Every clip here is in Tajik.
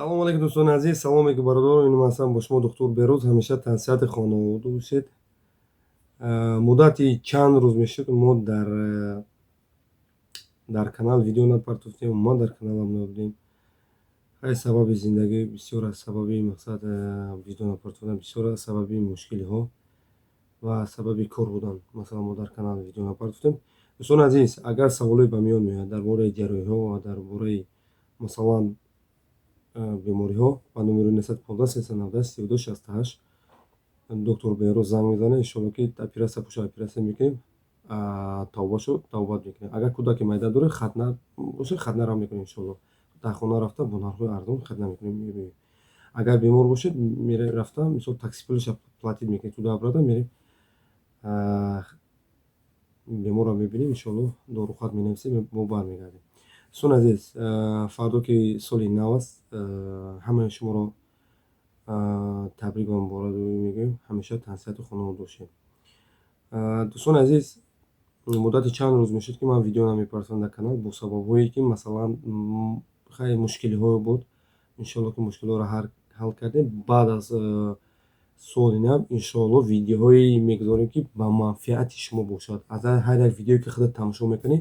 салом алейкум дӯстони азиз, салом алейкум бародарон. Ин ҳастам бо шумо доктор Берӯз. Ҳамеша тавсияти хонавода бошед. Муддати чанд рӯз мешуд мо дар канал видео напартофтем, мо дар каналам набудем. ҳай сабаби зиндагӣ бисёр аст, сабаби мақсад видео напартофтан бисёр аст, сабаби мушкилиҳо ва сабаби кор будан. Масалан мо дар канал видео напартофтем. дӯстони азиз, агар саволе ба миён меояд дар бораи ҷарроҳиҳо ва дар бораи масалан бемориҳо ба номери 915 390 32 68 доктор Берӯз занг мезанед. Иншоалло ки операция боша операция мекунем, тавба шуд тавбат мекунем. Агар кӯдаки майда доред хатна боша хатнаро мекунем. Иншоалло дар хона рафта бо нархҳои арзон хатна мекунем. Агар бемор бошед мере рафта мисол такси пулиша платит мекунем, туда обратно мерем беморро мебинем. Иншоалло дору хат менависем, мо бармегардем. дӯстони азиз, фардо ки соли нав аст, ҳамаи шуморо табрик ва муборакбодӣ мегӯем. Ҳамеша танҳсияту хонавод бошед. дӯстони азиз, муддати чанд рӯз мешуд ки ман видео намепартофтам дар канал бо сабабҳое ки масалан хеле мушкилиҳое буд. Иншоалло ки мушкилиҳоро ҳал кардем. Баъд аз соли нав иншоалло видеоҳое мегузорем ки ба манфиати шумо бошад. аз ҳар як видеое ки худат тамошо мекунӣ,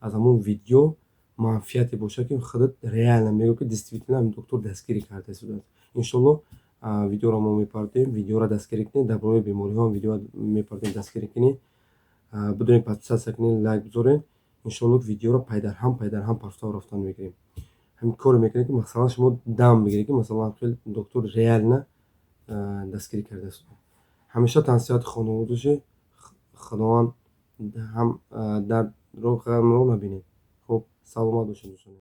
аз ҳамон видео манфиате бошад ки худат реально мегӯӣ ки действительно ин доктор дастгирӣ кардааст. Иншоалло видеоро мо мепартем, видеоро дастгирӣ кунед. Дар бораи бемориҳо видео мепартем, дастгирӣ кунед. Бидунед подписатсия кунед, лайк бизоред. Иншоалло видеоро пайдар ҳам рафтан мегирем. ҳамин коре мекунем ки масалан шумо дам бигиред ки масалан хеле доктор реально дастгирӣ кардааст. ҳамеша танҳсияту хонавод бошед. Худованд ҳам дардро ғамро набинед. хуб, саломат бошед дӯстони.